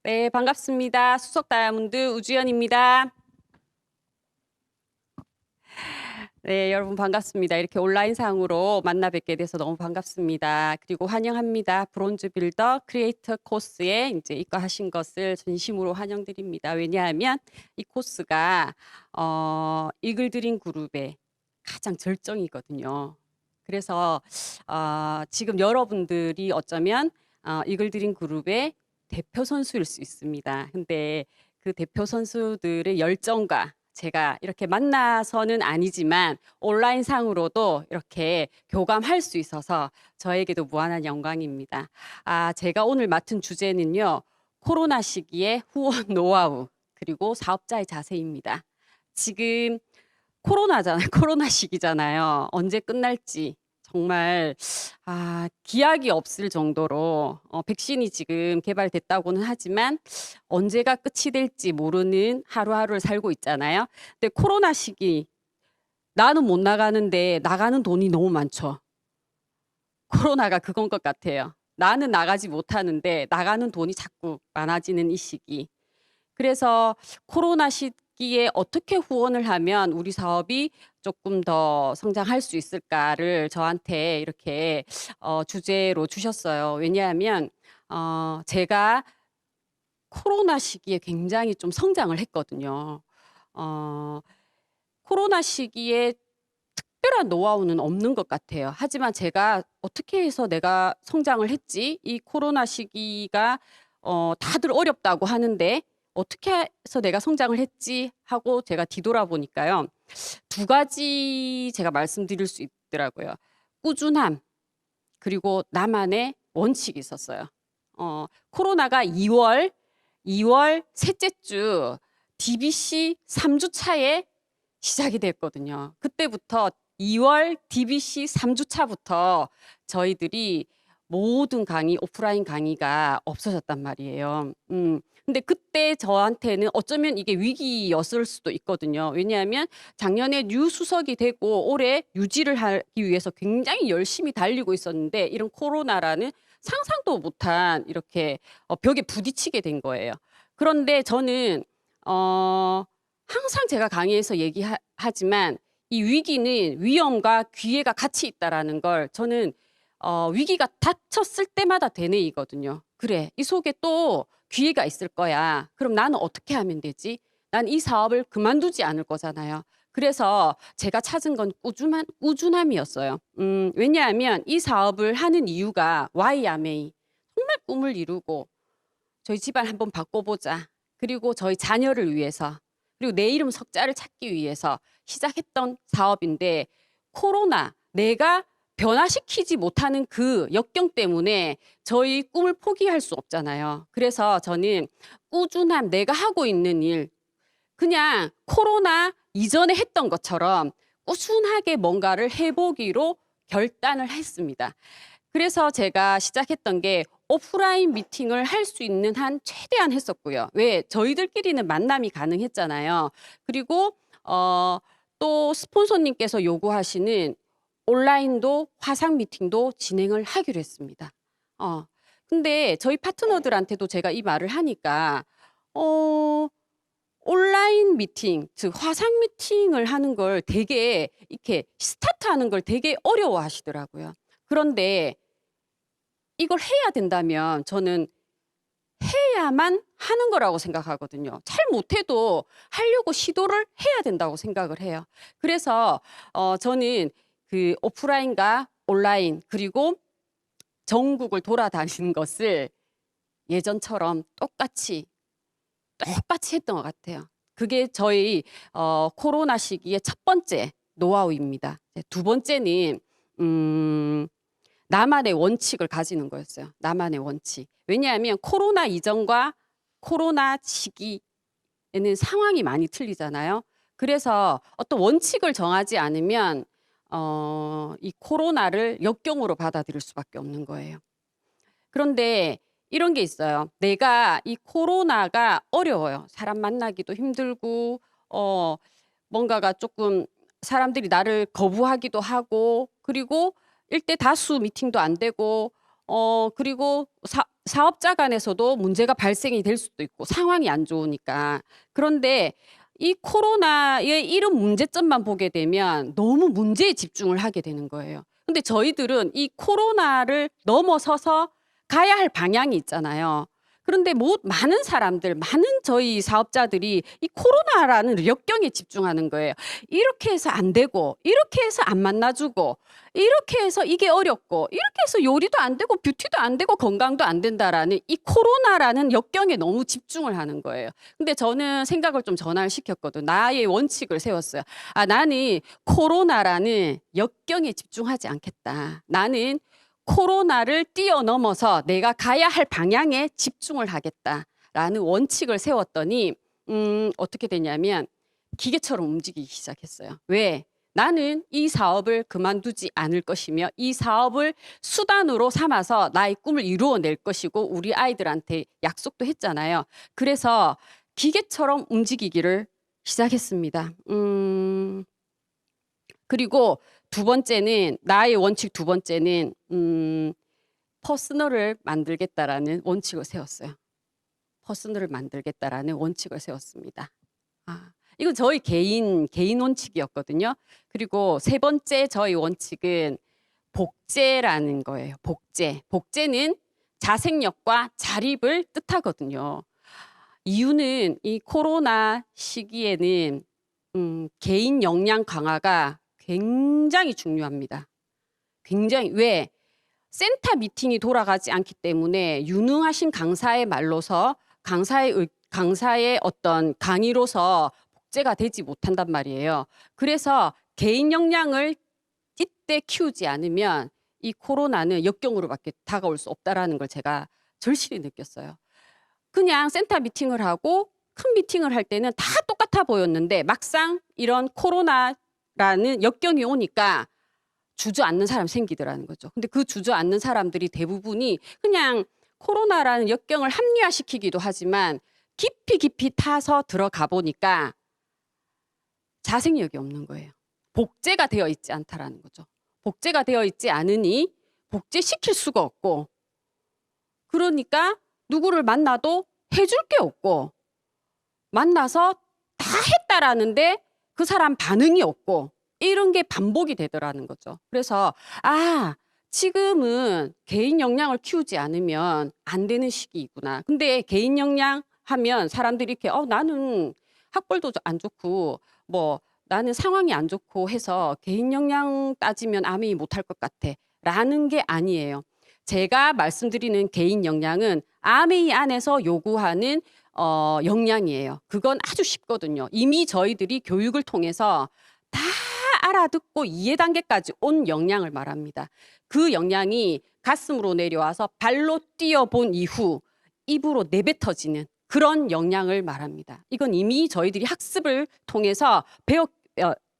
네, 반갑습니다. 수석 다이아몬드 우주연입니다. 네, 여러분 반갑습니다. 이렇게 온라인상으로 만나 뵙게 돼서 너무 반갑습니다. 그리고 환영합니다. 브론즈 빌더 크리에이터 코스에 이제 입과하신 것을 진심으로 환영드립니다. 왜냐하면 이 코스가 이글드림 그룹의 가장 절정이거든요. 그래서 지금 여러분들이 어쩌면 이글드림 그룹의 대표 선수일 수 있습니다. 근데 그 대표 선수들의 열정과 제가 이렇게 만나서는 아니지만 온라인상으로도 이렇게 교감할 수 있어서 저에게도 무한한 영광입니다. 제가 오늘 맡은 주제는요. 코로나 시기의 후원 노하우 그리고 사업자의 자세입니다. 지금 코로나잖아요. 코로나 시기잖아요. 언제 끝날지 정말 기약이 없을 정도로 백신이 지금 개발됐다고는 하지만 언제가 끝이 될지 모르는 하루하루를 살고 있잖아요. 근데 코로나 시기 나는 못 나가는데 나가는 돈이 너무 많죠. 코로나가 그건 것 같아요. 나는 나가지 못하는데 나가는 돈이 자꾸 많아지는 이 시기. 그래서 코로나 시기에 어떻게 후원을 하면 우리 사업이 조금 더 성장할 수 있을까를 저한테 이렇게 주제로 주셨어요. 왜냐하면 제가 코로나 시기에 굉장히 좀 성장을 했거든요. 어, 코로나 시기에 특별한 노하우는 없는 것 같아요. 하지만 제가 어떻게 해서 내가 성장을 했지? 이 코로나 시기가 다들 어렵다고 하는데 어떻게 해서 내가 성장을 했지? 하고 제가 뒤돌아보니까요. 두 가지 제가 말씀드릴 수 있더라고요. 꾸준함 그리고 나만의 원칙이 있었어요. 코로나가 2월 셋째 주 DBC 3주 차에 시작이 됐거든요. 그때부터 2월 DBC 3주 차부터 저희들이 모든 강의, 오프라인 강의가 없어졌단 말이에요. 근데 그때 저한테는 어쩌면 이게 위기였을 수도 있거든요. 왜냐하면 작년에 뉴수석이 되고 올해 유지를 하기 위해서 굉장히 열심히 달리고 있었는데 이런 코로나라는 상상도 못한 이렇게 벽에 부딪히게 된 거예요. 그런데 저는 항상 제가 강의에서 얘기하지만 이 위기는 위험과 기회가 같이 있다라는 걸 저는 위기가 닥쳤을 때마다 되뇌이거든요. 그래, 이 속에 또 기회가 있을 거야. 그럼 나는 어떻게 하면 되지? 난 이 사업을 그만두지 않을 거잖아요. 그래서 제가 찾은 건 꾸준함이었어요. 왜냐하면 이 사업을 하는 이유가 YMA. 정말 꿈을 이루고 저희 집안 한번 바꿔보자. 그리고 저희 자녀를 위해서 그리고 내 이름 석자를 찾기 위해서 시작했던 사업인데 코로나 내가 변화시키지 못하는 그 역경 때문에 저희 꿈을 포기할 수 없잖아요. 그래서 저는 꾸준함 내가 하고 있는 일 그냥 코로나 이전에 했던 것처럼 꾸준하게 뭔가를 해보기로 결단을 했습니다. 그래서 제가 시작했던 게 오프라인 미팅을 할 수 있는 한 최대한 했었고요. 왜? 저희들끼리는 만남이 가능했잖아요. 그리고 또 스폰서님께서 요구하시는 온라인도 화상 미팅도 진행을 하기로 했습니다. 근데 저희 파트너들한테도 제가 이 말을 하니까 온라인 미팅, 즉 화상 미팅을 하는 걸 되게 이렇게 스타트하는 걸 되게 어려워하시더라고요. 그런데 이걸 해야 된다면 저는 해야만 하는 거라고 생각하거든요. 잘 못해도 하려고 시도를 해야 된다고 생각을 해요. 그래서 저는 그 오프라인과 온라인 그리고 전국을 돌아다니는 것을 예전처럼 똑같이 했던 것 같아요. 그게 저희 코로나 시기의 첫 번째 노하우입니다. 두 번째는 나만의 원칙을 가지는 거였어요. 나만의 원칙. 왜냐하면 코로나 이전과 코로나 시기에는 상황이 많이 틀리잖아요. 그래서 어떤 원칙을 정하지 않으면 이 코로나를 역경으로 받아들일 수밖에 없는 거예요. 그런데 이런 게 있어요. 내가 이 코로나가 어려워요. 사람 만나기도 힘들고 뭔가가 조금 사람들이 나를 거부하기도 하고 그리고 일대 다수 미팅도 안 되고 그리고 사업자 간에서도 문제가 발생이 될 수도 있고 상황이 안 좋으니까. 그런데 이 코로나의 이런 문제점만 보게 되면 너무 문제에 집중을 하게 되는 거예요. 근데 저희들은 이 코로나를 넘어서서 가야 할 방향이 있잖아요. 그런데 많은 사람들, 많은 저희 사업자들이 이 코로나라는 역경에 집중하는 거예요. 이렇게 해서 안 되고, 이렇게 해서 안 만나주고, 이렇게 해서 이게 어렵고, 이렇게 해서 요리도 안 되고, 뷰티도 안 되고, 건강도 안 된다라는 이 코로나라는 역경에 너무 집중을 하는 거예요. 근데 저는 생각을 좀 전환시켰거든. 나의 원칙을 세웠어요. 아, 나는 코로나라는 역경에 집중하지 않겠다. 나는 코로나를 뛰어넘어서 내가 가야 할 방향에 집중을 하겠다라는 원칙을 세웠더니 어떻게 되냐면 기계처럼 움직이기 시작했어요. 왜? 나는 이 사업을 그만두지 않을 것이며 이 사업을 수단으로 삼아서 나의 꿈을 이루어낼 것이고 우리 아이들한테 약속도 했잖아요. 그래서 기계처럼 움직이기를 시작했습니다. 그리고 두 번째는 나의 원칙 두 번째는 퍼스널을 만들겠다라는 원칙을 세웠어요. 퍼스널을 만들겠다라는 원칙을 세웠습니다. 이건 저희 개인 원칙이었거든요. 그리고 세 번째 저희 원칙은 복제라는 거예요. 복제는 자생력과 자립을 뜻하거든요. 이유는 이 코로나 시기에는 개인 역량 강화가 굉장히 중요합니다. 굉장히 왜? 센터 미팅이 돌아가지 않기 때문에 유능하신 강사의 말로서 강사의 어떤 강의로서 복제가 되지 못한단 말이에요. 그래서 개인 역량을 이때 키우지 않으면 이 코로나는 역경으로밖에 다가올 수 없다라는 걸 제가 절실히 느꼈어요. 그냥 센터 미팅을 하고 큰 미팅을 할 때는 다 똑같아 보였는데 막상 이런 코로나라는 역경이 오니까 주저앉는 사람이 생기더라는 거죠. 근데 그 주저앉는 사람들이 대부분이 그냥 코로나라는 역경을 합리화시키기도 하지만 깊이 타서 들어가 보니까 자생력이 없는 거예요. 복제가 되어 있지 않다라는 거죠. 복제가 되어 있지 않으니 복제시킬 수가 없고 그러니까 누구를 만나도 해줄 게 없고 만나서 다 했다라는데 그 사람 반응이 없고 이런 게 반복이 되더라는 거죠. 그래서 지금은 개인 역량을 키우지 않으면 안 되는 시기이구나. 근데 개인 역량 하면 사람들이 이렇게 나는 학벌도 안 좋고 뭐 나는 상황이 안 좋고 해서 개인 역량 따지면 아무 못할 것 같아 라는 게 아니에요. 제가 말씀드리는 개인 역량은 아메이 안에서 요구하는 역량이에요. 그건 아주 쉽거든요. 이미 저희들이 교육을 통해서 다 알아듣고 이해 단계까지 온 역량을 말합니다. 그 역량이 가슴으로 내려와서 발로 뛰어본 이후 입으로 내뱉어지는 그런 역량을 말합니다. 이건 이미 저희들이 학습을 통해서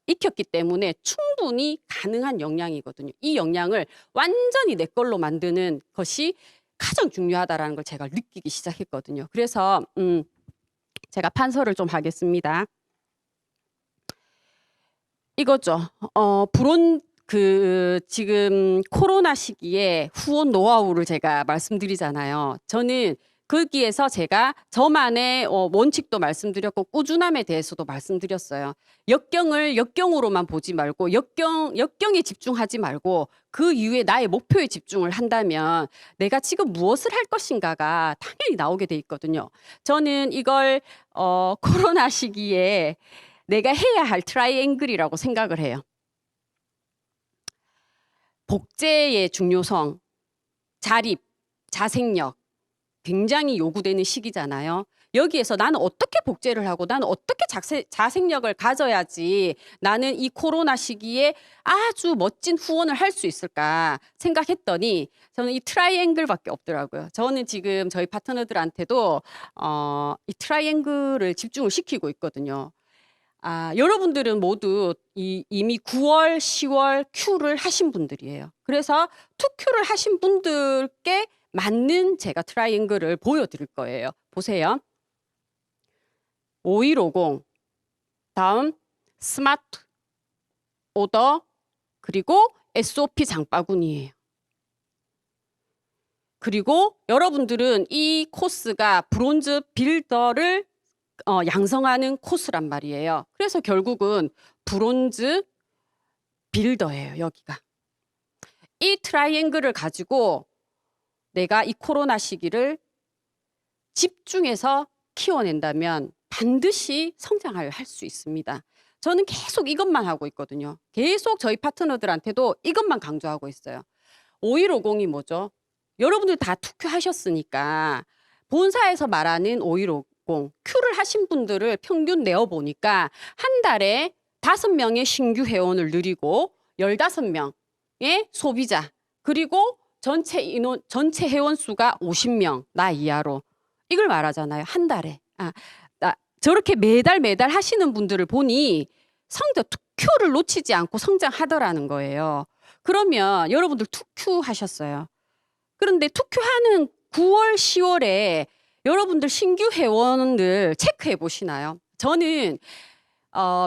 익혔기 때문에 충분히 가능한 역량이거든요. 이 역량을 완전히 내 걸로 만드는 것이 가장 중요하다라는 걸 제가 느끼기 시작했거든요. 그래서 제가 판서를 좀 하겠습니다. 이거죠. 지금 코로나 시기에 후원 노하우를 제가 말씀드리잖아요. 저는 거기에서 제가 저만의 원칙도 말씀드렸고 꾸준함에 대해서도 말씀드렸어요. 역경을 역경으로만 보지 말고 역경에 집중하지 말고 그 이후에 나의 목표에 집중을 한다면 내가 지금 무엇을 할 것인가가 당연히 나오게 돼 있거든요. 저는 이걸 코로나 시기에 내가 해야 할 트라이앵글이라고 생각을 해요. 복제의 중요성, 자립, 자생력 굉장히 요구되는 시기잖아요. 여기에서 나는 어떻게 복제를 하고 나는 어떻게 자생력을 가져야지 나는 이 코로나 시기에 아주 멋진 후원을 할 수 있을까 생각했더니 저는 이 트라이앵글밖에 없더라고요. 저는 지금 저희 파트너들한테도 이 트라이앵글을 집중을 시키고 있거든요. 여러분들은 모두 이미 9월, 10월 Q를 하신 분들이에요. 그래서 2Q를 하신 분들께 맞는 제가 트라이앵글을 보여드릴 거예요. 보세요. 5150, 다음 스마트, 오더, 그리고 SOP 장바구니예요. 그리고 여러분들은 이 코스가 브론즈 빌더를 양성하는 코스란 말이에요. 그래서 결국은 브론즈 빌더예요, 여기가. 이 트라이앵글을 가지고 내가 이 코로나 시기를 집중해서 키워낸다면 반드시 성장할 수 있습니다. 저는 계속 이것만 하고 있거든요. 계속 저희 파트너들한테도 이것만 강조하고 있어요. 5150이 뭐죠? 여러분들 다 투큐하셨으니까 본사에서 말하는 5150 큐를 하신 분들을 평균 내어보니까 한 달에 5명의 신규 회원을 누리고 15명의 소비자, 그리고 전체 회원 수가 50명, 나 이하로. 이걸 말하잖아요. 한 달에. 저렇게 매달 하시는 분들을 보니 투큐를 놓치지 않고 성장하더라는 거예요. 그러면 여러분들 투큐 하셨어요. 그런데 투큐하는 9월, 10월에 여러분들 신규 회원들 체크해 보시나요? 저는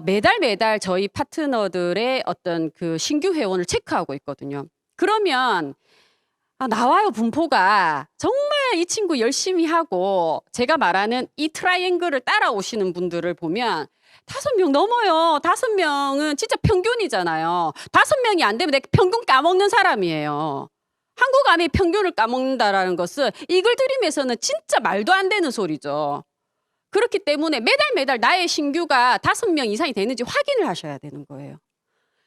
매달 저희 파트너들의 어떤 그 신규 회원을 체크하고 있거든요. 그러면 나와요, 분포가. 정말 이 친구 열심히 하고 제가 말하는 이 트라이앵글을 따라오시는 분들을 보면 5명 넘어요. 5명은 진짜 평균이잖아요. 5명이 안 되면 내가 평균 까먹는 사람이에요. 한국 안에 평균을 까먹는다라는 것은 이글 드림에서는 진짜 말도 안 되는 소리죠. 그렇기 때문에 매달 나의 신규가 5명 이상이 되는지 확인을 하셔야 되는 거예요.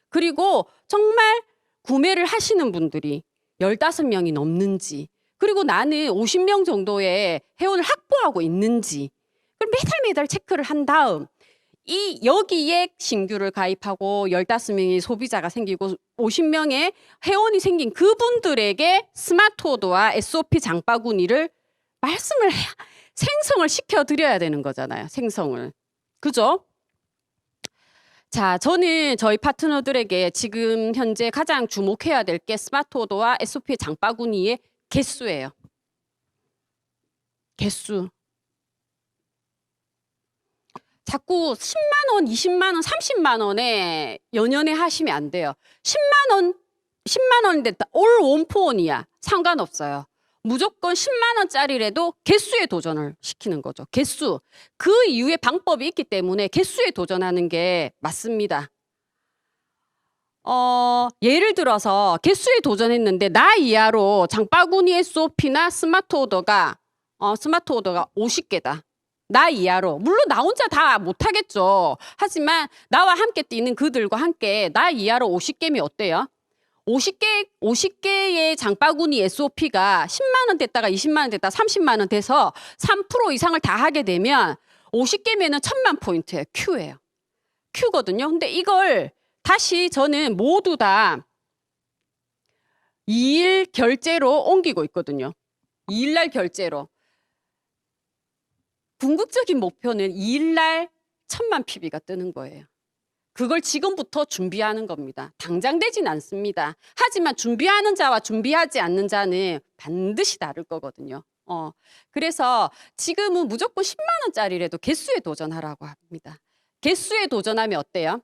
그리고 정말 구매를 하시는 분들이 15명이 넘는지, 그리고 나는 50명 정도의 회원을 확보하고 있는지, 그럼 매달 체크를 한 다음 여기에 신규를 가입하고 15명의 소비자가 생기고 50명의 회원이 생긴 그분들에게 스마트 오더와 SOP 장바구니를 생성을 시켜드려야 되는 거잖아요. 생성을. 그죠? 자, 저는 저희 파트너들에게 지금 현재 가장 주목해야 될 게 스마트 오더와 SOP 장바구니의 개수예요. 개수. 자꾸 10만 원, 20만 원, 30만 원에 연연해 하시면 안 돼요. 10만 원인데 올 원포원이야. 상관없어요. 무조건 10만 원짜리라도 개수에 도전을 시키는 거죠. 개수. 그 이후에 방법이 있기 때문에 개수에 도전하는 게 맞습니다. 예를 들어서 개수에 도전했는데 나 이하로 장바구니 SOP나 스마트 오더가 50개다. 나 이하로. 물론 나 혼자 다 못하겠죠. 하지만 나와 함께 뛰는 그들과 함께 나 이하로 50개면 어때요? 50개의 장바구니 SOP가 10만 원 됐다가 20만 원 됐다가 30만 원 돼서 3% 이상을 다 하게 되면 50개면은 1000만 포인트예요. Q예요. Q거든요. 근데 이걸 다시 저는 모두 다 2일 결제로 옮기고 있거든요. 2일날 결제로. 궁극적인 목표는 2일날 1000만 PB가 뜨는 거예요. 그걸 지금부터 준비하는 겁니다. 당장 되진 않습니다. 하지만 준비하는 자와 준비하지 않는 자는 반드시 다를 거거든요. 그래서 지금은 무조건 10만 원짜리라도 개수에 도전하라고 합니다. 개수에 도전하면 어때요?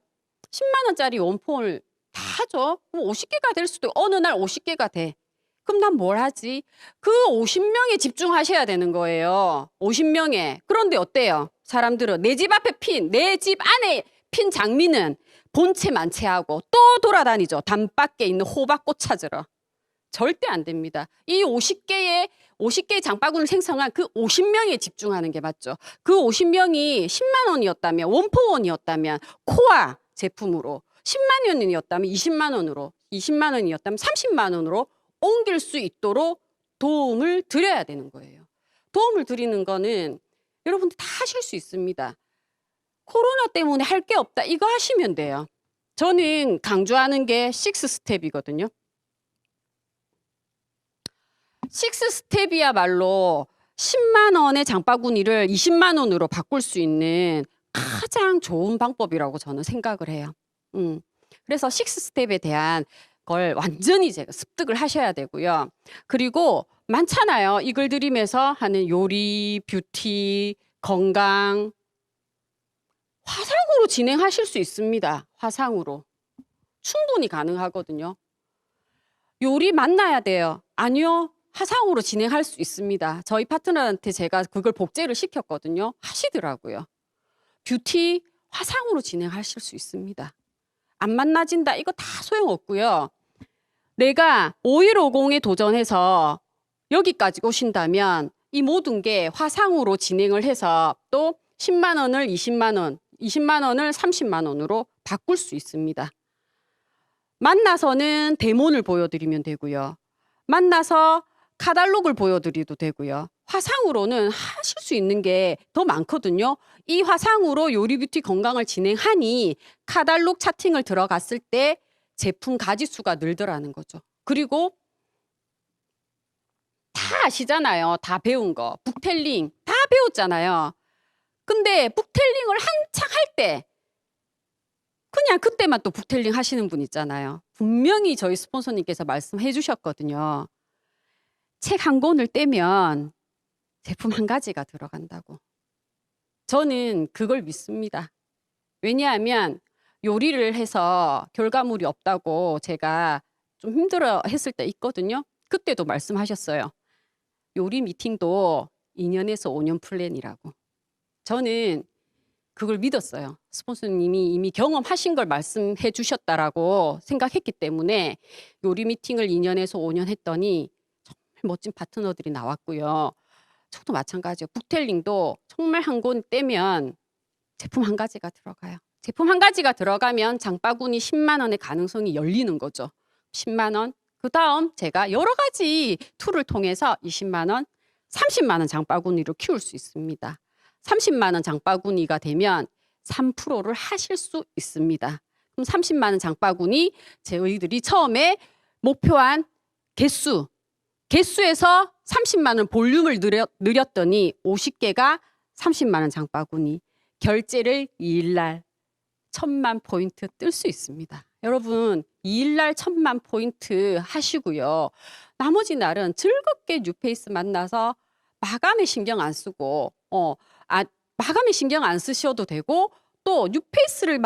10만 원짜리 원폼을 다 하죠. 그럼 50개가 될 수도 어느 날 50개가 돼. 그럼 난 뭘 하지? 그 50명에 집중하셔야 되는 거예요. 50명에. 그런데 어때요? 사람들은 내 집 앞에 내 집 안에 핀 장미는 본체 만체하고 또 돌아다니죠. 담밖에 있는 호박꽃 찾으러. 절대 안 됩니다. 이 50개의 장바구니를 생성한 그 50명에 집중하는 게 맞죠. 그 50명이 10만 원이었다면, 원포원이었다면, 코아 제품으로 10만 원이었다면 20만 원으로, 20만 원이었다면 30만 원으로 옮길 수 있도록 도움을 드려야 되는 거예요. 도움을 드리는 거는 여러분들 다 하실 수 있습니다. 코로나 때문에 할 게 없다. 이거 하시면 돼요. 저는 강조하는 게 6스텝이거든요. 6스텝이야말로 10만 원의 장바구니를 20만 원으로 바꿀 수 있는 가장 좋은 방법이라고 저는 생각을 해요. 그래서 6스텝에 대한 걸 완전히 제가 습득을 하셔야 되고요. 그리고 많잖아요. 이글 드림에서 하는 요리, 뷰티, 건강, 화상으로 진행하실 수 있습니다. 화상으로. 충분히 가능하거든요. 요리 만나야 돼요. 아니요. 화상으로 진행할 수 있습니다. 저희 파트너한테 제가 그걸 복제를 시켰거든요. 하시더라고요. 뷰티 화상으로 진행하실 수 있습니다. 안 만나진다 이거 다 소용없고요. 내가 5150에 도전해서 여기까지 오신다면 이 모든 게 화상으로 진행을 해서 또 10만 원을 20만 원, 20만 원을 30만 원으로 바꿀 수 있습니다. 만나서는 데모를 보여드리면 되고요. 만나서 카탈로그를 보여드리도 되고요. 화상으로는 하실 수 있는 게 더 많거든요. 이 화상으로 요리 뷰티 건강을 진행하니 카탈로그 차팅을 들어갔을 때 제품 가지수가 늘더라는 거죠. 그리고 다 아시잖아요. 다 배운 거. 북텔링 다 배웠잖아요. 근데 북텔링을 한창 할 때 그냥 그때만 또 북텔링 하시는 분 있잖아요. 분명히 저희 스폰서님께서 말씀해 주셨거든요. 책 한 권을 떼면 제품 한 가지가 들어간다고. 저는 그걸 믿습니다. 왜냐하면 요리를 해서 결과물이 없다고 제가 좀 힘들어 했을 때 있거든요. 그때도 말씀하셨어요. 요리 미팅도 2년에서 5년 플랜이라고. 저는 그걸 믿었어요. 스폰서님이 이미 경험하신 걸 말씀해 주셨다라고 생각했기 때문에 요리 미팅을 2년에서 5년 했더니 정말 멋진 파트너들이 나왔고요. 저도 마찬가지예요. 북텔링도 정말 한 권 떼면 제품 한 가지가 들어가요. 제품 한 가지가 들어가면 장바구니 10만 원의 가능성이 열리는 거죠. 10만 원. 그다음 제가 여러 가지 툴을 통해서 20만 원, 30만 원 장바구니로 키울 수 있습니다. 30만 원 장바구니가 되면 3%를 하실 수 있습니다. 그럼 30만 원 장바구니 저희들이 처음에 목표한 개수에서 30만 원 볼륨을 늘렸더니 50개가 30만 원 장바구니. 결제를 2일날 1000만 포인트 뜰 수 있습니다. 여러분 2일날 1000만 포인트 하시고요. 나머지 날은 즐겁게 뉴페이스 만나서 마감에 신경 안 쓰고 마감에 신경 안 쓰셔도 되고 또 뉴페이스를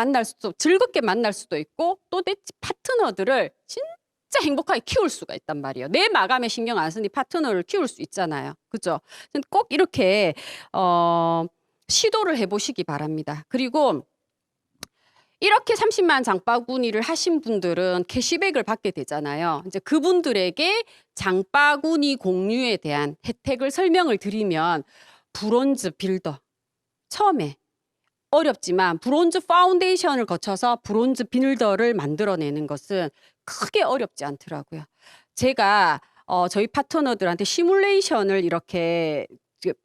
즐겁게 만날 수도 있고 또 내 파트너들을 진짜 행복하게 키울 수가 있단 말이에요. 내 마감에 신경 안 쓰니 파트너를 키울 수 있잖아요. 그죠? 꼭 이렇게 시도를 해보시기 바랍니다. 그리고 이렇게 30만 장바구니를 하신 분들은 캐시백을 받게 되잖아요. 이제 그분들에게 장바구니 공유에 대한 혜택을 설명을 드리면 브론즈 빌더 처음에 어렵지만 브론즈 파운데이션을 거쳐서 브론즈 빌더를 만들어내는 것은 크게 어렵지 않더라고요. 제가 저희 파트너들한테 시뮬레이션을 이렇게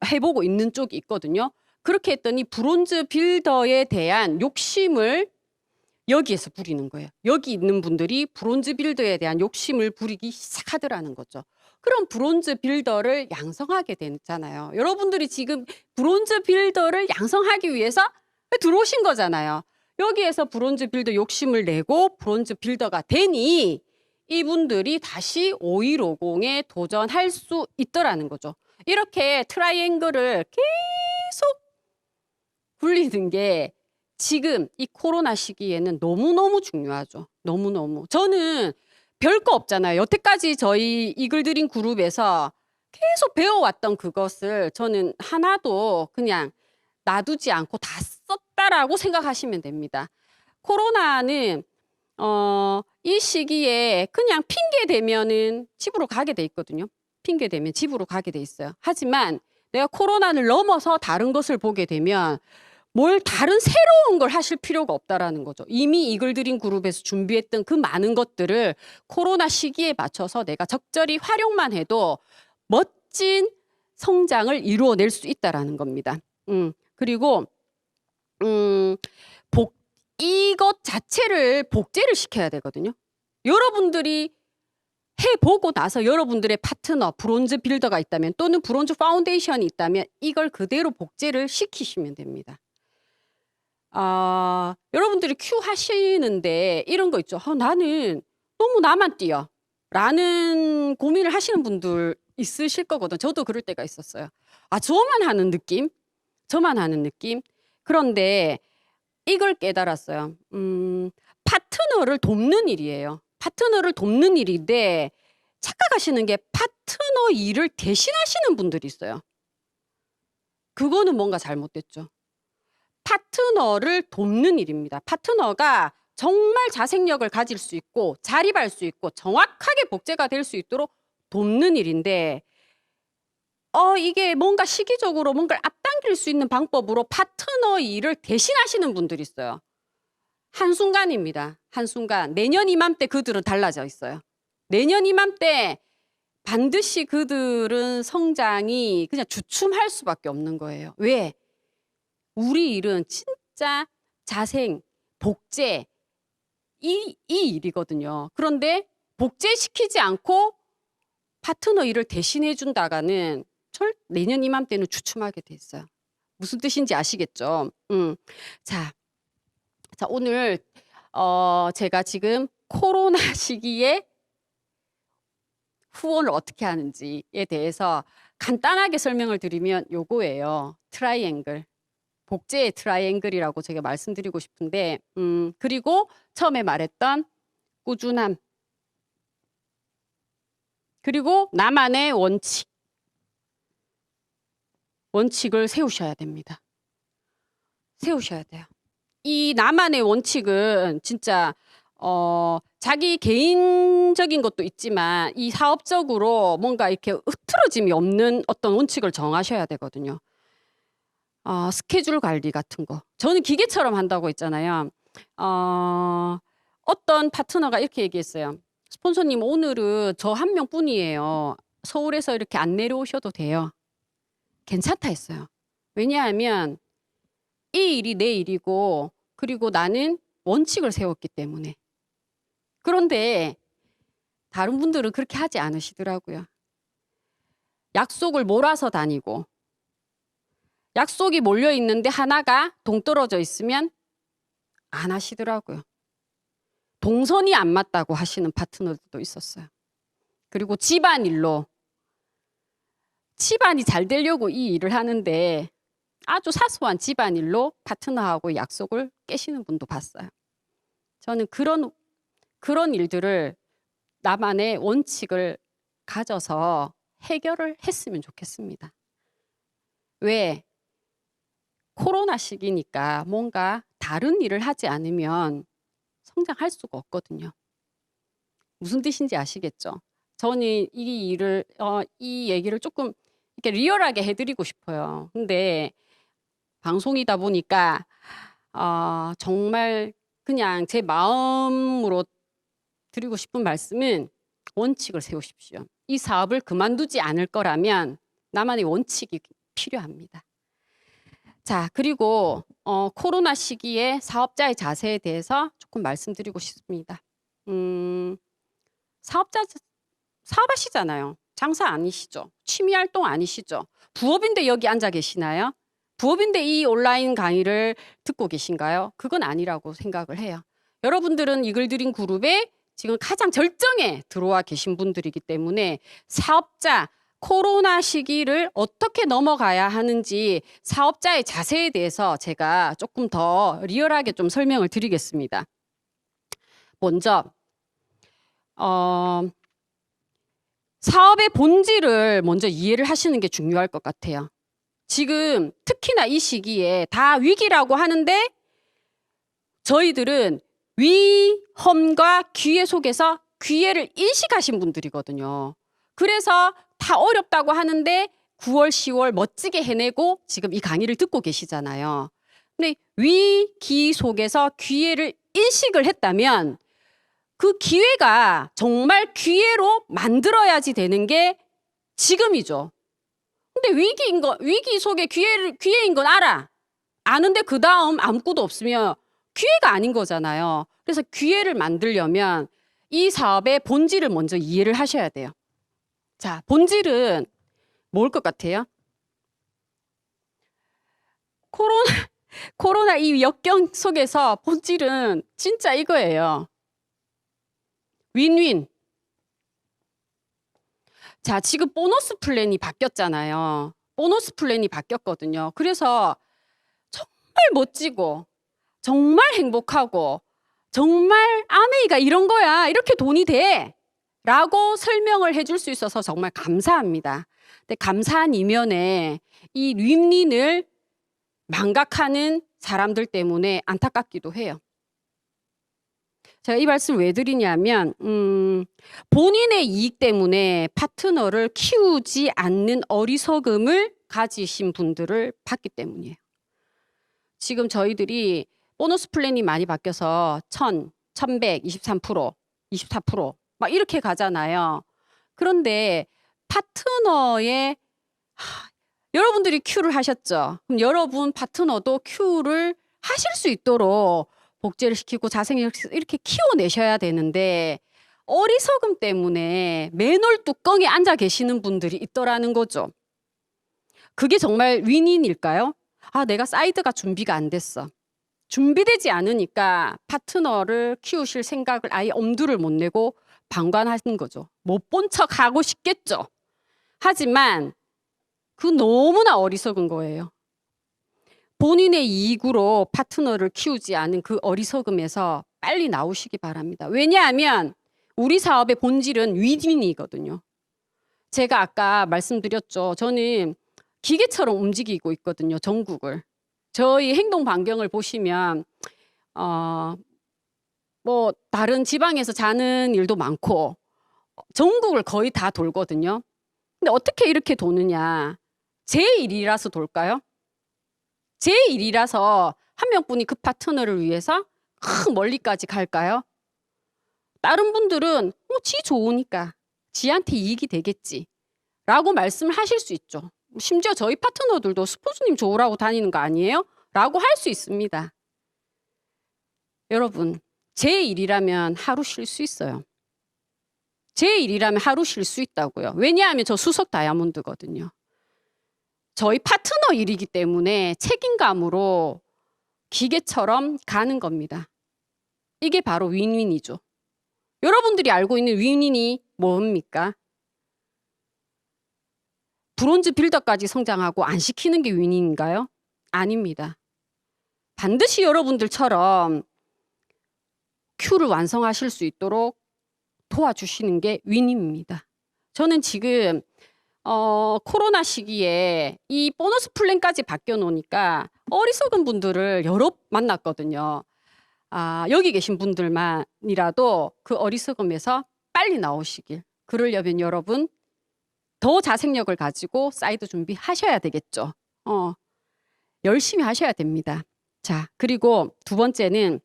해보고 있는 쪽이 있거든요. 그렇게 했더니 브론즈 빌더에 대한 욕심을 여기에서 부리는 거예요. 여기 있는 분들이 브론즈 빌더에 대한 욕심을 부리기 시작하더라는 거죠. 그럼 브론즈 빌더를 양성하게 되잖아요. 여러분들이 지금 브론즈 빌더를 양성하기 위해서 들어오신 거잖아요. 여기에서 브론즈 빌더 욕심을 내고 브론즈 빌더가 되니 이분들이 다시 5150에 도전할 수 있더라는 거죠. 이렇게 트라이앵글을 계속 굴리는 게 지금 이 코로나 시기에는 너무너무 중요하죠. 너무너무. 저는 별거 없잖아요. 여태까지 저희 이글드림 그룹에서 계속 배워왔던 그것을 저는 하나도 그냥 놔두지 않고 다 썼다라고 생각하시면 됩니다. 코로나는 이 시기에 그냥 핑계 대면은 집으로 가게 돼 있거든요. 핑계 대면 집으로 가게 돼 있어요. 하지만 내가 코로나를 넘어서 다른 것을 보게 되면 뭘 다른 새로운 걸 하실 필요가 없다라는 거죠. 이미 이글드림 그룹에서 준비했던 그 많은 것들을 코로나 시기에 맞춰서 내가 적절히 활용만 해도 멋진 성장을 이루어낼 수 있다라는 겁니다. 그리고 이것 자체를 복제를 시켜야 되거든요. 여러분들이 해보고 나서 여러분들의 파트너, 브론즈 빌더가 있다면 또는 브론즈 파운데이션이 있다면 이걸 그대로 복제를 시키시면 됩니다. 여러분들이 큐 하시는데 이런 거 있죠. 나는 너무 나만 뛰어. 라는 고민을 하시는 분들 있으실 거거든요. 저도 그럴 때가 있었어요. 저만 하는 느낌? 저만 하는 느낌? 그런데 이걸 깨달았어요. 파트너를 돕는 일이에요. 파트너를 돕는 일인데 착각하시는 게 파트너 일을 대신하시는 분들이 있어요. 그거는 뭔가 잘못됐죠. 파트너를 돕는 일입니다. 파트너가 정말 자생력을 가질 수 있고 자립할 수 있고 정확하게 복제가 될 수 있도록 돕는 일인데 이게 뭔가 시기적으로 뭔가를 앞당길 수 있는 방법으로 파트너 일을 대신하시는 분들이 있어요. 한순간입니다. 한순간. 내년 이맘때 그들은 달라져 있어요. 내년 이맘때 반드시 그들은 성장이 그냥 주춤할 수밖에 없는 거예요. 왜? 우리 일은 진짜 자생, 복제 이 일이거든요. 그런데 복제시키지 않고 파트너 일을 대신해 준다가는 내년 이맘때는 주춤하게 돼 있어요. 무슨 뜻인지 아시겠죠? 자, 오늘 제가 지금 코로나 시기에 후원을 어떻게 하는지에 대해서 간단하게 설명을 드리면 요거예요. 트라이앵글. 복제의 트라이앵글이라고 제가 말씀드리고 싶은데 그리고 처음에 말했던 꾸준함. 그리고 나만의 원칙을 세우셔야 됩니다. 세우셔야 돼요. 이 나만의 원칙은 진짜 자기 개인적인 것도 있지만 이 사업적으로 뭔가 이렇게 흐트러짐이 없는 어떤 원칙을 정하셔야 되거든요. 스케줄 관리 같은 거. 저는 기계처럼 한다고 했잖아요. 어떤 파트너가 이렇게 얘기했어요. 스폰서님 오늘은 저 한 명뿐이에요. 서울에서 이렇게 안 내려오셔도 돼요. 괜찮다 했어요. 왜냐하면 이 일이 내 일이고 그리고 나는 원칙을 세웠기 때문에. 그런데 다른 분들은 그렇게 하지 않으시더라고요. 약속을 몰아서 다니고 약속이 몰려 있는데 하나가 동떨어져 있으면 안 하시더라고요. 동선이 안 맞다고 하시는 파트너들도 있었어요. 그리고 집안일로 집안이 잘 되려고 이 일을 하는데 아주 사소한 집안일로 파트너하고 약속을 깨시는 분도 봤어요. 저는 그런 일들을 나만의 원칙을 가져서 해결을 했으면 좋겠습니다. 왜? 코로나 시기니까 뭔가 다른 일을 하지 않으면 성장할 수가 없거든요. 무슨 뜻인지 아시겠죠? 저는 이 얘기를 조금 이렇게 리얼하게 해드리고 싶어요. 근데 방송이다 보니까 정말 그냥 제 마음으로 드리고 싶은 말씀은 원칙을 세우십시오. 이 사업을 그만두지 않을 거라면 나만의 원칙이 필요합니다. 자, 그리고 코로나 시기에 사업자의 자세에 대해서 조금 말씀드리고 싶습니다. 사업하시잖아요. 장사 아니시죠? 취미 활동 아니시죠? 부업인데 여기 앉아 계시나요? 부업인데 이 온라인 강의를 듣고 계신가요? 그건 아니라고 생각을 해요. 여러분들은 이글드림 그룹에 지금 가장 절정에 들어와 계신 분들이기 때문에 사업자, 코로나 시기를 어떻게 넘어가야 하는지 사업자의 자세에 대해서 제가 조금 더 리얼하게 좀 설명을 드리겠습니다. 먼저 사업의 본질을 먼저 이해를 하시는 게 중요할 것 같아요. 지금 특히나 이 시기에 다 위기라고 하는데 저희들은 위험과 기회 속에서 기회를 인식하신 분들이거든요. 그래서 다 어렵다고 하는데 9월, 10월 멋지게 해내고 지금 이 강의를 듣고 계시잖아요. 근데 위기 속에서 기회를 인식을 했다면 그 기회가 정말 기회로 만들어야지 되는 게 지금이죠. 근데 위기 속에 기회인 건 알아. 아는데 그 다음 아무것도 없으면 기회가 아닌 거잖아요. 그래서 기회를 만들려면 이 사업의 본질을 먼저 이해를 하셔야 돼요. 자, 본질은 뭘 것 같아요? 코로나 이 역경 속에서 본질은 진짜 이거예요. 윈윈. 자, 지금 보너스 플랜이 바뀌었잖아요. 보너스 플랜이 바뀌었거든요. 그래서 정말 멋지고 정말 행복하고 정말 아메이가 이런 거야. 이렇게 돈이 돼. 라고 설명을 해줄 수 있어서 정말 감사합니다. 근데 감사한 이면에 이 윈윈을 망각하는 사람들 때문에 안타깝기도 해요. 제가 이 말씀을 왜 드리냐면 본인의 이익 때문에 파트너를 키우지 않는 어리석음을 가지신 분들을 봤기 때문이에요. 지금 저희들이 보너스 플랜이 많이 바뀌어서 1000, 1100, 23%, 24% 막 이렇게 가잖아요. 그런데 파트너의 여러분들이 큐를 하셨죠. 그럼 여러분 파트너도 큐를 하실 수 있도록 복제를 시키고 자생을 이렇게 키워내셔야 되는데 어리석음 때문에 맨홀 뚜껑에 앉아 계시는 분들이 있더라는 거죠. 그게 정말 윈윈일까요? 아, 내가 사이드가 준비가 안 됐어. 준비되지 않으니까 파트너를 키우실 생각을 아예 엄두를 못 내고 방관하는 거죠. 못 본 척 하고 싶겠죠. 하지만 그 너무나 어리석은 거예요. 본인의 이익으로 파트너를 키우지 않은 그 어리석음에서 빨리 나오시기 바랍니다. 왜냐하면 우리 사업의 본질은 윈윈이거든요. 제가 아까 말씀드렸죠. 저는 기계처럼 움직이고 있거든요. 전국을. 저희 행동 반경을 보시면 뭐 다른 지방에서 자는 일도 많고 전국을 거의 다 돌거든요. 근데 어떻게 이렇게 도느냐. 제 일이라서 돌까요? 제 일이라서 한 명뿐이 그 파트너를 위해서 멀리까지 갈까요? 다른 분들은 지 좋으니까 지한테 이익이 되겠지 라고 말씀을 하실 수 있죠. 심지어 저희 파트너들도 스포츠님 좋으라고 다니는 거 아니에요? 라고 할 수 있습니다. 여러분, 제 일이라면 하루 쉴 수 있어요. 제 일이라면 하루 쉴 수 있다고요. 왜냐하면 저 수석 다이아몬드거든요. 저희 파트너 일이기 때문에 책임감으로 기계처럼 가는 겁니다. 이게 바로 윈윈이죠. 여러분들이 알고 있는 윈윈이 뭡니까? 브론즈 빌더까지 성장하고 안 시키는 게 윈윈인가요? 아닙니다. 반드시 여러분들처럼 큐를 완성하실 수 있도록 도와주시는 게 윈윈입니다. 저는 지금 코로나 시기에 이 보너스 플랜까지 바뀌어 놓으니까 어리석은 분들을 여러 만났거든요. 여기 계신 분들만이라도 그 어리석음에서 빨리 나오시길. 그러려면 여러분 더 자생력을 가지고 사이드 준비하셔야 되겠죠. 열심히 하셔야 됩니다. 자, 그리고 두 번째는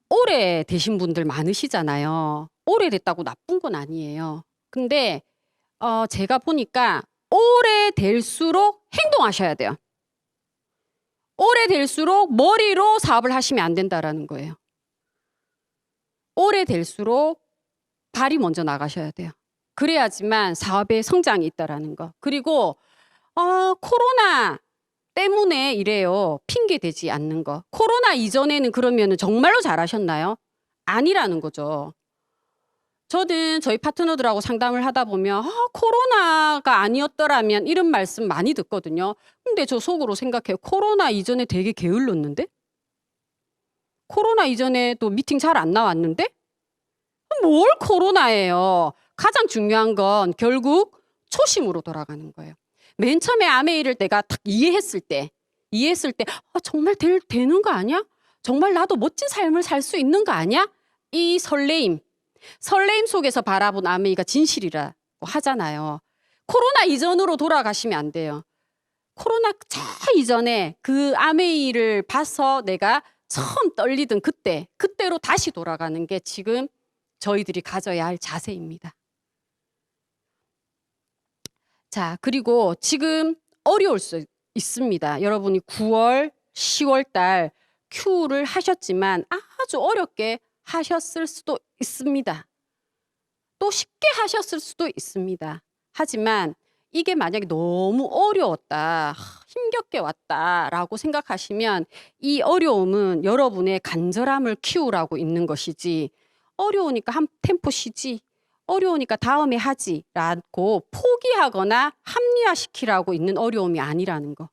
오래 되신 분들 많으시잖아요. 오래됐다고 나쁜 건 아니에요. 근데 제가 보니까 오래될수록 행동하셔야 돼요. 오래될수록 머리로 사업을 하시면 안 된다라는 거예요. 오래될수록 발이 먼저 나가셔야 돼요. 그래야지만 사업의 성장이 있다라는 거. 그리고 코로나 때문에 이래요. 핑계 대지 않는 거. 코로나 이전에는 그러면은 정말로 잘하셨나요? 아니라는 거죠. 저는 저희 파트너들하고 상담을 하다 보면 코로나가 아니었더라면 이런 말씀 많이 듣거든요. 근데 저 속으로 생각해요. 코로나 이전에 되게 게을렀는데? 코로나 이전에도 미팅 잘 안 나왔는데? 뭘 코로나예요. 가장 중요한 건 결국 초심으로 돌아가는 거예요. 맨 처음에 아메이를 내가 딱 이해했을 때 정말 되는 거 아니야? 정말 나도 멋진 삶을 살 수 있는 거 아니야? 이 설레임 속에서 바라본 아메이가 진실이라고 하잖아요. 코로나 이전으로 돌아가시면 안 돼요. 코로나 이전에 그 아메이를 봐서 내가 처음 떨리던 그때로 다시 돌아가는 게 지금 저희들이 가져야 할 자세입니다. 자, 그리고 지금 어려울 수 있습니다. 여러분이 9월, 10월 달 큐를 하셨지만 아주 어렵게 하셨을 수도 있습니다. 또 쉽게 하셨을 수도 있습니다. 하지만 이게 만약에 너무 어려웠다, 힘겹게 왔다라고 생각하시면 이 어려움은 여러분의 간절함을 키우라고 있는 것이지 어려우니까 한 템포 쉬지, 어려우니까 다음에 하지라고 포기하거나 합리화시키라고 있는 어려움이 아니라는 거.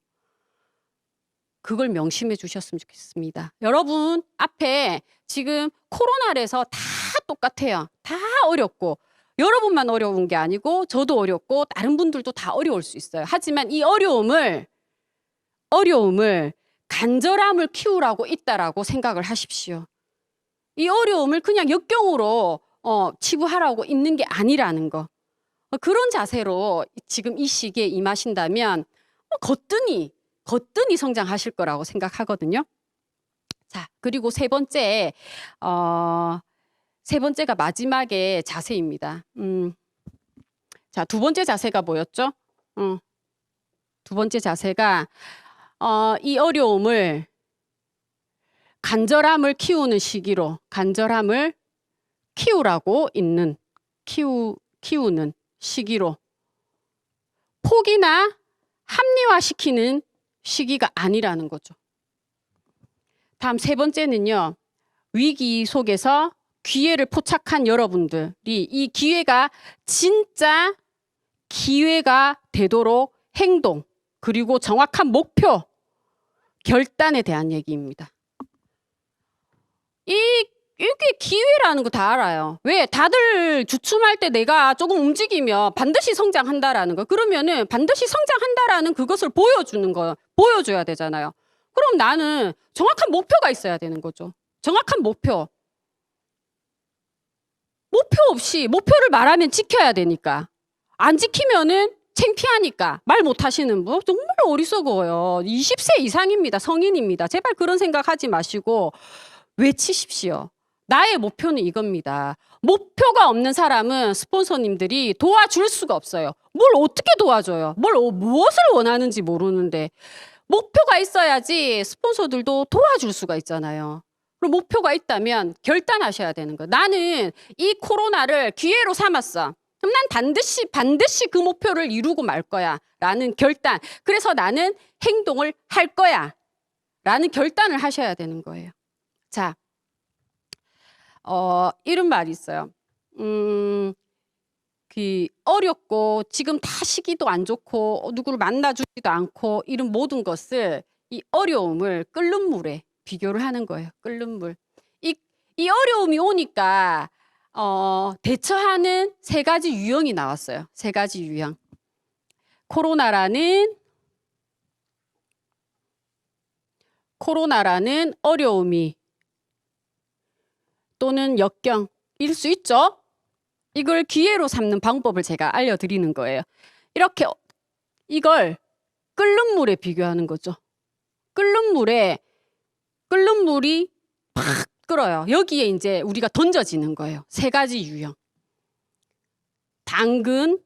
그걸 명심해 주셨으면 좋겠습니다. 여러분 앞에 지금 코로나에서 다 똑같아요. 다 어렵고 여러분만 어려운 게 아니고 저도 어렵고 다른 분들도 다 어려울 수 있어요. 하지만 이 어려움을 간절함을 키우라고 있다라고 생각을 하십시오. 이 어려움을 그냥 역경으로 치부하라고 있는 게 아니라는 거. 그런 자세로 지금 이 시기에 임하신다면 거뜬히 성장하실 거라고 생각하거든요. 자, 그리고 세 번째가 마지막에 자세입니다. 자, 두 번째 자세가 뭐였죠? 두 번째 자세가 이 어려움을 간절함을 키우는 시기로, 간절함을 키우라고 있는, 키우는 시기로, 포기나 합리화시키는 시기가 아니라는 거죠. 다음 세 번째는요, 위기 속에서 기회를 포착한 여러분들이 이 기회가 진짜 기회가 되도록 행동, 그리고 정확한 목표, 결단에 대한 얘기입니다. 이게 기회라는 거 다 알아요. 왜? 다들 주춤할 때 내가 조금 움직이면 반드시 성장한다라는 거. 그러면은 반드시 성장한다라는 그것을 보여줘야 되잖아요. 그럼 나는 정확한 목표가 있어야 되는 거죠. 정확한 목표. 목표 없이 목표를 말하면 지켜야 되니까. 안 지키면은 창피하니까 말 못하시는 분 정말 어리석어요. 20세 이상입니다. 성인입니다. 제발 그런 생각하지 마시고 외치십시오. 나의 목표는 이겁니다. 목표가 없는 사람은 스폰서님들이 도와줄 수가 없어요. 뭘 어떻게 도와줘요? 무엇을 원하는지 모르는데 목표가 있어야지 스폰서들도 도와줄 수가 있잖아요. 그럼 목표가 있다면 결단하셔야 되는 거예요. 나는 이 코로나를 기회로 삼았어. 그럼 난 반드시 그 목표를 이루고 말 거야. 라는 결단. 그래서 나는 행동을 할 거야. 라는 결단을 하셔야 되는 거예요. 자, 이런 말이 있어요. 어렵고 지금 다 시기도 안 좋고 누구를 만나주지도 않고 이런 모든 것을 이 어려움을 끓는 물에 비교를 하는 거예요. 끓는 물. 이 어려움이 오니까 대처하는 세 가지 유형이 나왔어요. 세 가지 유형. 코로나라는 어려움이 또는 역경일 수 있죠. 이걸 기회로 삼는 방법을 제가 알려드리는 거예요. 이렇게 이걸 끓는 물에 비교하는 거죠. 끓는 물이 팍 끓어요. 여기에 이제 우리가 던져지는 거예요. 세 가지 유형. 당근,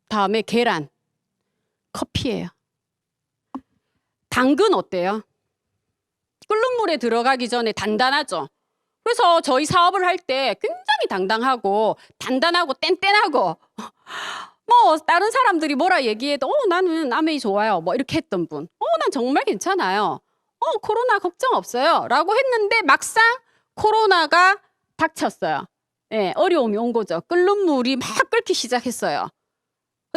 다음에 계란, 커피예요. 당근 어때요? 끓는 물에 들어가기 전에 단단하죠. 그래서 저희 사업을 할 때 굉장히 당당하고 단단하고 뗀뗀하고 뭐 다른 사람들이 뭐라 얘기해도 나는 아메이 좋아요 뭐 이렇게 했던 분, 난 정말 괜찮아요, 코로나 걱정 없어요 라고 했는데 막상 코로나가 닥쳤어요. 예, 어려움이 온 거죠. 끓는 물이 막 끓기 시작했어요.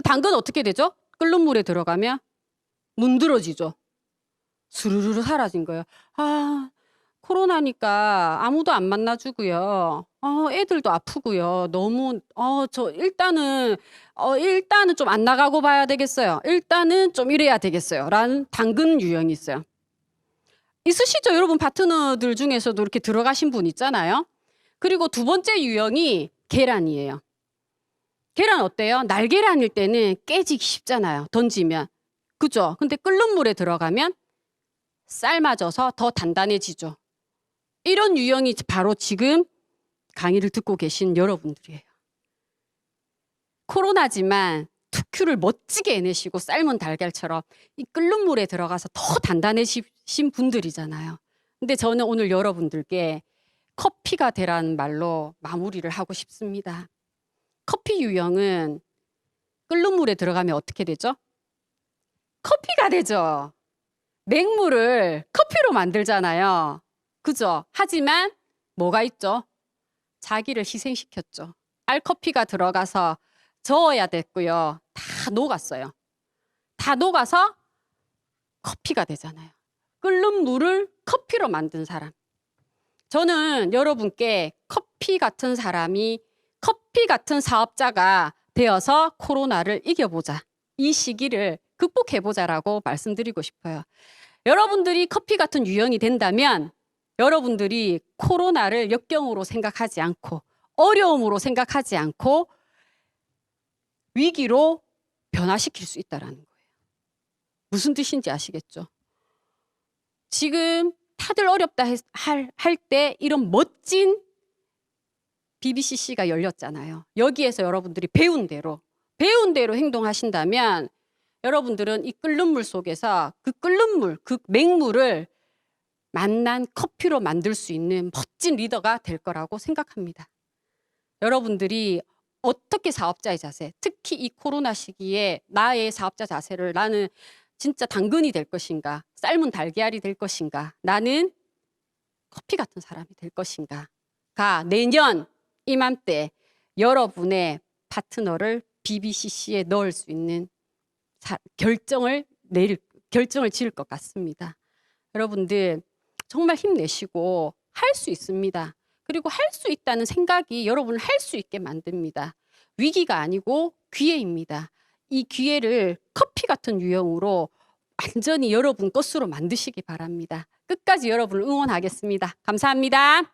당근 어떻게 되죠? 끓는 물에 들어가면 문드러지죠. 스르르르 사라진 거예요. 코로나니까 아무도 안 만나주고요. 애들도 아프고요. 너무 일단은 좀 안 나가고 봐야 되겠어요. 일단은 좀 이래야 되겠어요. 라는 당근 유형이 있어요. 있으시죠? 여러분 파트너들 중에서도 이렇게 들어가신 분 있잖아요. 그리고 두 번째 유형이 계란이에요. 계란 어때요? 날계란일 때는 깨지기 쉽잖아요. 던지면. 그죠? 근데 끓는 물에 들어가면 삶아져서 더 단단해지죠. 이런 유형이 바로 지금 강의를 듣고 계신 여러분들이에요. 코로나지만 투큐를 멋지게 해내시고 삶은 달걀처럼 이 끓는 물에 들어가서 더 단단해지신 분들이잖아요. 근데 저는 오늘 여러분들께 커피가 되라는 말로 마무리를 하고 싶습니다. 커피 유형은 끓는 물에 들어가면 어떻게 되죠? 커피가 되죠. 맹물을 커피로 만들잖아요. 그죠? 하지만 뭐가 있죠? 자기를 희생시켰죠. 알커피가 들어가서 저어야 됐고요. 다 녹았어요. 다 녹아서 커피가 되잖아요. 끓는 물을 커피로 만든 사람. 저는 여러분께 커피 같은 사람이, 커피 같은 사업자가 되어서 코로나를 이겨보자, 이 시기를 극복해보자라고 말씀드리고 싶어요. 여러분들이 커피 같은 유형이 된다면 여러분들이 코로나를 역경으로 생각하지 않고 어려움으로 생각하지 않고 위기로 변화시킬 수 있다는 거예요. 무슨 뜻인지 아시겠죠? 지금 다들 어렵다 할 때 이런 멋진 BBCC가 열렸잖아요. 여기에서 여러분들이 배운 대로 행동하신다면 여러분들은 이 끓는 물 속에서 그 끓는 물, 그 맹물을 만난 커피로 만들 수 있는 멋진 리더가 될 거라고 생각합니다. 여러분들이 어떻게 사업자의 자세, 특히 이 코로나 시기에 나의 사업자 자세를, 나는 진짜 당근이 될 것인가, 삶은 달걀이 될 것인가, 나는 커피 같은 사람이 될 것인가가 내년 이맘때 여러분의 파트너를 BBCC에 넣을 수 있는 결정을 지을 것 같습니다. 여러분들 정말 힘내시고 할 수 있습니다. 그리고 할 수 있다는 생각이 여러분을 할 수 있게 만듭니다. 위기가 아니고 기회입니다. 이 기회를 커피 같은 유형으로 완전히 여러분 것으로 만드시기 바랍니다. 끝까지 여러분을 응원하겠습니다. 감사합니다.